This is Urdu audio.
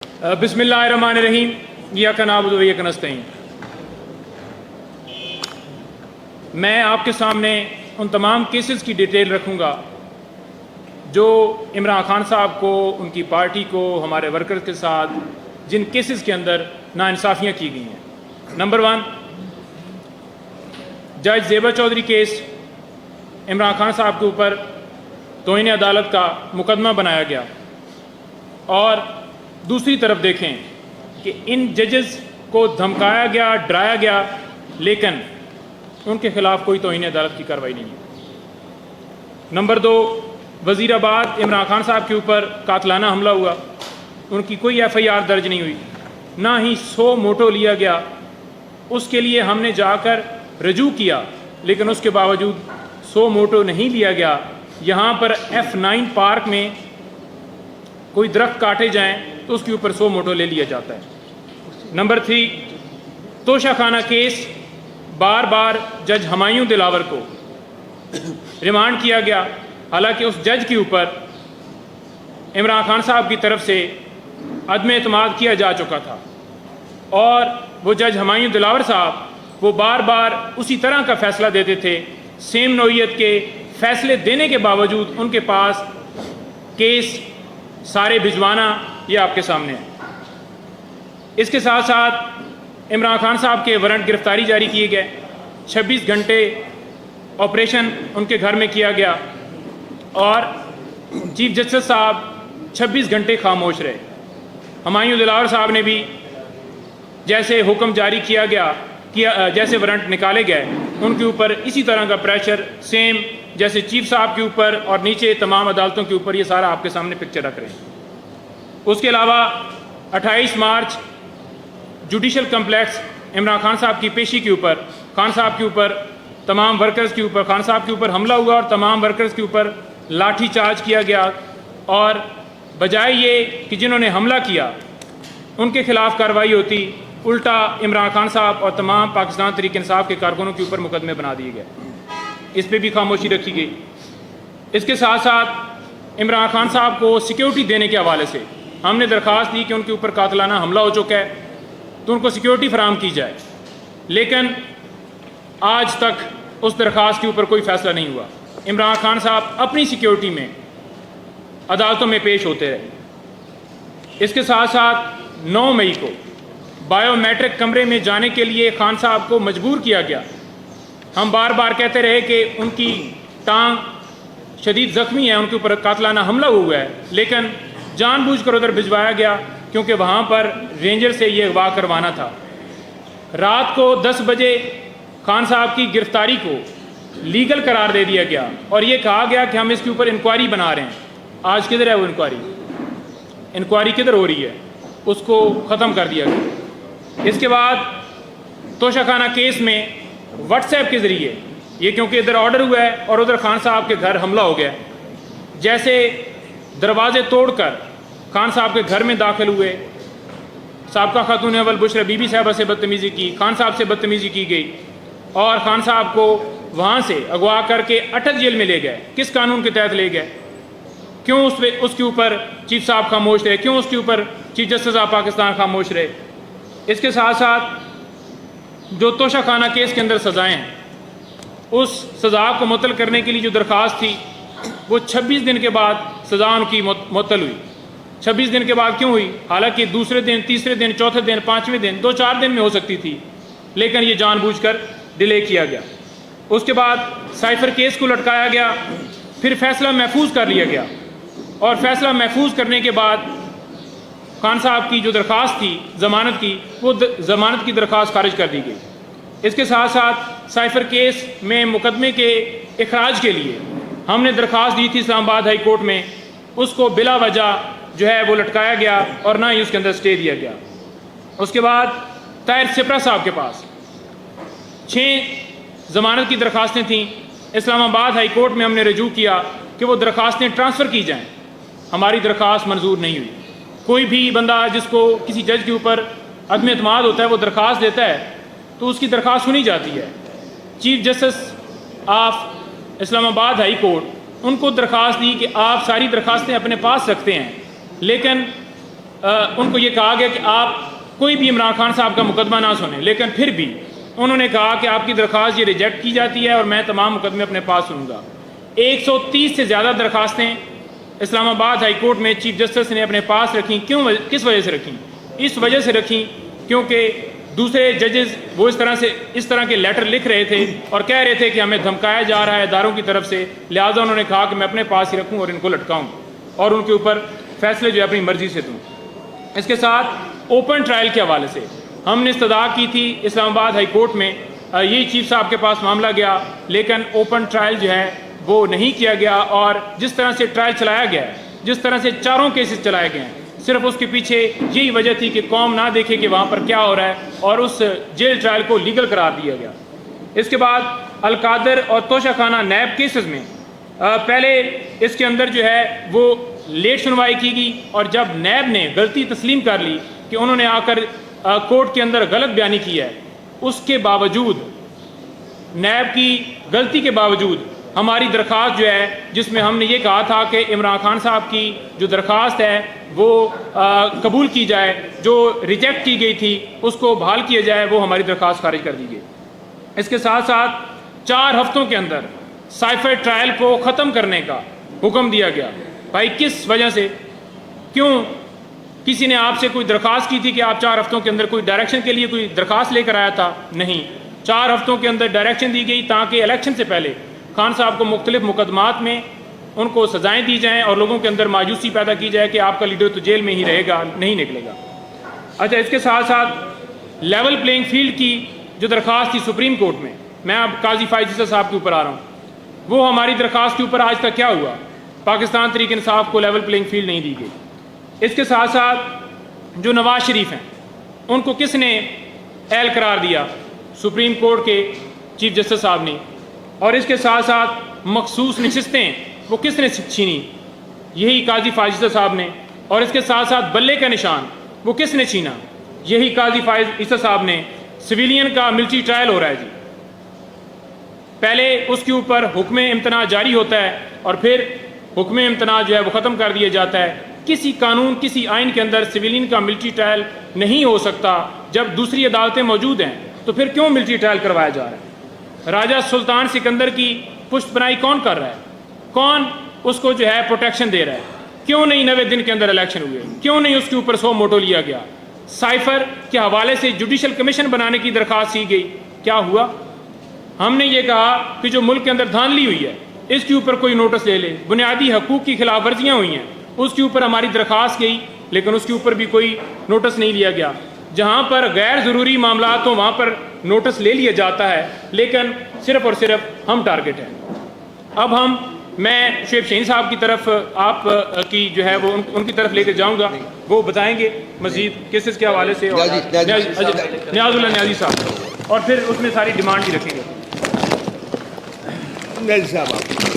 بسم اللہ الرحمن الرحیم ایاک نعبد و ایاک نستعین۔ میں آپ کے سامنے ان تمام کیسز کی ڈیٹیل رکھوں گا جو عمران خان صاحب کو، ان کی پارٹی کو، ہمارے ورکرز کے ساتھ جن کیسز کے اندر ناانصافیاں کی گئی ہیں۔ نمبر 1، جج زیبا چودھری کیس، عمران خان صاحب کے اوپر توہین عدالت کا مقدمہ بنایا گیا، اور دوسری طرف دیکھیں کہ ان ججز کو دھمکایا گیا، ڈرایا گیا، لیکن ان کے خلاف کوئی توہین عدالت کی کارروائی نہیں ہے۔ نمبر 2، وزیر آباد عمران خان صاحب کے اوپر قاتلانہ حملہ ہوا، ان کی کوئی FIR درج نہیں ہوئی، نہ ہی 100 موٹو لیا گیا۔ اس کے لیے ہم نے جا کر رجوع کیا، لیکن اس کے باوجود 100 موٹو نہیں لیا گیا۔ یہاں پر F9 پارک میں کوئی درخت کاٹے جائیں تو اس کے اوپر 100 موٹو لے لیا جاتا ہے۔ نمبر 3، توشہ خانہ کیس، بار بار جج ہمایوں دلاور کو ریمانڈ کیا گیا، حالانکہ اس جج کے اوپر عمران خان صاحب کی طرف سے عدم اعتماد کیا جا چکا تھا، اور وہ جج ہمایوں دلاور صاحب وہ بار بار اسی طرح کا فیصلہ دیتے تھے۔ سیم نوعیت کے فیصلے دینے کے باوجود ان کے پاس کیس سارے بھجوانا یہ آپ کے سامنے ہے۔ اس کے ساتھ ساتھ عمران خان صاحب کے وارنٹ گرفتاری جاری کیے گئے، 26 گھنٹے آپریشن ان کے گھر میں کیا گیا، اور چیف جسٹس صاحب 26 گھنٹے خاموش رہے۔ ہمایوں دلاور صاحب نے بھی جیسے حکم جاری کیا گیا، جیسے وارنٹ نکالے گئے، ان کے اوپر اسی طرح کا پریشر سیم جیسے چیف صاحب کے اوپر اور نیچے تمام عدالتوں کے اوپر، یہ سارا آپ کے سامنے پکچر رکھ رہے ہیں۔ اس کے علاوہ 28 مارچ جوڈیشل کمپلیکس عمران خان صاحب کی پیشی کے اوپر، خان صاحب کے اوپر، تمام ورکرز کے اوپر، خان صاحب کے اوپر حملہ ہوا، اور تمام ورکرز کے اوپر لاٹھی چارج کیا گیا، اور بجائے یہ کہ جنہوں نے حملہ کیا ان کے خلاف کارروائی ہوتی، الٹا عمران خان صاحب اور تمام پاکستان تحریک انصاف کے کارکنوں کے اوپر مقدمے بنا دیے گئے۔ اس پہ بھی خاموشی رکھی گئی۔ اس کے ساتھ ساتھ عمران خان صاحب کو سیکیورٹی دینے کے حوالے سے ہم نے درخواست دی کہ ان کے اوپر قاتلانہ حملہ ہو چکا ہے تو ان کو سیکیورٹی فراہم کی جائے، لیکن آج تک اس درخواست کے اوپر کوئی فیصلہ نہیں ہوا۔ عمران خان صاحب اپنی سیکیورٹی میں عدالتوں میں پیش ہوتے رہے۔ اس کے ساتھ ساتھ 9 مئی کو بائیو میٹرک کمرے میں جانے کے لیے خان صاحب کو مجبور کیا گیا۔ ہم بار بار کہتے رہے کہ ان کی ٹانگ شدید زخمی ہے، ان کے اوپر قاتلانہ حملہ ہوا ہے، لیکن جان بوجھ کر ادھر بھجوایا گیا کیونکہ وہاں پر رینجر سے یہ اغوا کروانا تھا۔ رات کو 10 بجے خان صاحب کی گرفتاری کو لیگل قرار دے دیا گیا، اور یہ کہا گیا کہ ہم اس کے اوپر انکوائری بنا رہے ہیں۔ آج کدھر ہے وہ انکوائری کدھر ہو رہی ہے؟ اس کو ختم کر دیا گیا۔ اس کے بعد توشہ خانہ کیس میں واٹس ایپ کے ذریعے، یہ کیونکہ ادھر آرڈر ہوا ہے اور ادھر خان صاحب کے گھر حملہ ہو گیا، جیسے دروازے توڑ کر خان صاحب کے گھر میں داخل ہوئے، سابقہ خاتون اول بشرا بی بی صاحبہ سے بدتمیزی کی، خان صاحب سے بدتمیزی کی گئی، اور خان صاحب کو وہاں سے اغوا کر کے اٹک جیل میں لے گئے۔ کس قانون کے تحت لے گئے؟ کیوں اس کے اوپر چیف صاحب خاموش رہے؟ کیوں اس کے اوپر چیف جسٹس آف پاکستان خاموش رہے؟ اس کے ساتھ ساتھ جو توشہ خانہ کیس کے اندر سزائیں ہیں، اس سزا کو معطل کرنے کے لیے جو درخواست تھی وہ 26 دن کے بعد سزا ان کی معطل ہوئی۔ 26 دن کے بعد کیوں ہوئی؟ حالانکہ دوسرے دن، تیسرے دن، چوتھے دن، 5ویں دن، 2-4 دن میں ہو سکتی تھی، لیکن یہ جان بوجھ کر ڈیلے کیا گیا۔ اس کے بعد سائفر کیس کو لٹکایا گیا، پھر فیصلہ محفوظ کر لیا گیا، اور فیصلہ محفوظ کرنے کے بعد خان صاحب کی جو درخواست تھی ضمانت کی، وہ ضمانت کی درخواست خارج کر دی گئی۔ اس کے ساتھ ساتھ سائفر کیس میں مقدمے کے اخراج کے لیے ہم نے درخواست دی تھی اسلام آباد ہائی کورٹ میں، اس کو بلا وجہ جو ہے وہ لٹکایا گیا، اور نہ ہی اس کے اندر سٹے دیا گیا۔ اس کے بعد طاہر سپرا صاحب کے پاس 6 ضمانت کی درخواستیں تھیں۔ اسلام آباد ہائی کورٹ میں ہم نے رجوع کیا کہ وہ درخواستیں ٹرانسفر کی جائیں، ہماری درخواست منظور نہیں ہوئی۔ کوئی بھی بندہ جس کو کسی جج کے اوپر عدم اعتماد ہوتا ہے وہ درخواست دیتا ہے تو اس کی درخواست سنی جاتی ہے۔ چیف جسٹس آف اسلام آباد ہائی کورٹ ان کو درخواست دی کہ آپ ساری درخواستیں اپنے پاس رکھتے ہیں، لیکن ان کو یہ کہا گیا کہ آپ کوئی بھی عمران خان صاحب کا مقدمہ نہ سنیں، لیکن پھر بھی انہوں نے کہا کہ آپ کی درخواست یہ ریجیکٹ کی جاتی ہے اور میں تمام مقدمے اپنے پاس سنوں گا۔ 130 سے زیادہ درخواستیں اسلام آباد ہائی کورٹ میں چیف جسٹس نے اپنے پاس رکھیں۔ کس وجہ سے رکھیں؟ اس وجہ سے رکھیں کیونکہ دوسرے ججز وہ اس طرح کے لیٹر لکھ رہے تھے اور کہہ رہے تھے کہ ہمیں دھمکایا جا رہا ہے اداروں کی طرف سے، لہٰذا انہوں نے کہا کہ میں اپنے پاس ہی رکھوں اور ان کو لٹکاؤں اور ان کے اوپر فیصلے جو ہے اپنی مرضی سے دوں۔ اس کے ساتھ اوپن ٹرائل کے حوالے سے ہم نے استدعا کی تھی اسلام آباد ہائی کورٹ میں، یہی چیف صاحب کے پاس معاملہ گیا، لیکن اوپن ٹرائل جو ہے وہ نہیں کیا گیا، اور جس طرح سے ٹرائل چلایا گیا ہے، جس طرح سے چاروں کیسز چلائے گئے ہیں، صرف اس کے پیچھے یہی وجہ تھی کہ قوم نہ دیکھے کہ وہاں پر کیا ہو رہا ہے، اور اس جیل ٹرائل کو لیگل قرار دیا گیا۔ اس کے بعد القادر اور توشہ خانہ نیب کیسز میں پہلے اس کے اندر جو ہے وہ لیٹ سنوائی کی گئی، اور جب نیب نے غلطی تسلیم کر لی کہ انہوں نے آ کر کورٹ کے اندر غلط بیانی کی ہے، اس کے باوجود نیب کی غلطی کے باوجود ہماری درخواست جو ہے، جس میں ہم نے یہ کہا تھا کہ عمران خان صاحب کی جو درخواست ہے وہ قبول کی جائے، جو ریجیکٹ کی گئی تھی اس کو بحال کیا جائے، وہ ہماری درخواست خارج کر دی گئی۔ اس کے ساتھ ساتھ 4 ہفتوں کے اندر سائفر ٹرائل کو ختم کرنے کا حکم دیا گیا۔ بھائی کس وجہ سے؟ کیوں کسی نے آپ سے کوئی درخواست کی تھی کہ آپ 4 ہفتوں کے اندر کوئی ڈائریکشن کے لیے کوئی درخواست لے کر آیا تھا؟ نہیں، 4 ہفتوں کے اندر ڈائریکشن دی گئی تاکہ الیکشن سے پہلے خان صاحب کو مختلف مقدمات میں ان کو سزائیں دی جائیں اور لوگوں کے اندر مایوسی پیدا کی جائے کہ آپ کا لیڈر تو جیل میں ہی رہے گا، نہیں نکلے گا۔ اچھا، اس کے ساتھ ساتھ لیول پلینگ فیلڈ کی جو درخواست تھی سپریم کورٹ میں اب قاضی فائز صاحب کے اوپر آ رہا ہوں، وہ ہماری درخواست کے اوپر آج تک کیا ہوا؟ پاکستان تحریک انصاف کو لیول پلینگ فیلڈ نہیں دی گئی۔ اس کے ساتھ ساتھ جو نواز شریف ہیں ان کو کس نے اہل قرار دیا؟ سپریم کورٹ کے چیف جسٹس صاحب نے۔ اور اس کے ساتھ ساتھ مخصوص نشستیں وہ کس نے چھینی؟ یہی قاضی فائز صاحب نے۔ اور اس کے ساتھ ساتھ بلے کا نشان وہ کس نے چھینا؟ یہی قاضی فائز عیسیٰ صاحب نے۔ سویلین کا ملٹری ٹرائل ہو رہا ہے جی، پہلے اس کے اوپر حکم امتناع جاری ہوتا ہے اور پھر حکم امتناع جو ہے وہ ختم کر دیا جاتا ہے۔ کسی قانون کسی آئین کے اندر سویلین کا ملٹری ٹرائل نہیں ہو سکتا۔ جب دوسری عدالتیں موجود ہیں تو پھر کیوں ملٹری ٹرائل کروایا جا رہا ہے؟ راجہ سلطان سکندر کی پشت پناہی کون کر رہا ہے؟ کون اس کو جو ہے پروٹیکشن دے رہا ہے؟ کیوں نہیں 90 دن کے اندر الیکشن ہوئے؟ کیوں نہیں اس کے اوپر 100 موٹو لیا گیا؟ سائفر کے حوالے سے جوڈیشل کمیشن بنانے کی درخواست کی گئی، کیا ہوا؟ ہم نے یہ کہا کہ جو ملک کے اندر دھاندلی ہوئی ہے اس کے اوپر کوئی نوٹس لے لے، بنیادی حقوق کی خلاف ورزیاں ہوئی ہیں اس کے اوپر ہماری درخواست گئی، لیکن اس کے اوپر بھی کوئی نوٹس نہیں لیا گیا۔ جہاں پر غیر ضروری معاملات ہوں وہاں پر نوٹس لے لیا جاتا ہے، لیکن صرف اور صرف ہم ٹارگٹ ہیں۔ اب میں شعیب شہین صاحب کی طرف آپ کی جو ہے وہ ان کی طرف لے کے جاؤں گا، وہ بتائیں گے مزید کیسز کے حوالے سے، نیاز اللہ نیازی صاحب، اور پھر اس میں ساری ڈیمانڈ بھی رکھیں گے۔ نیازی صاحب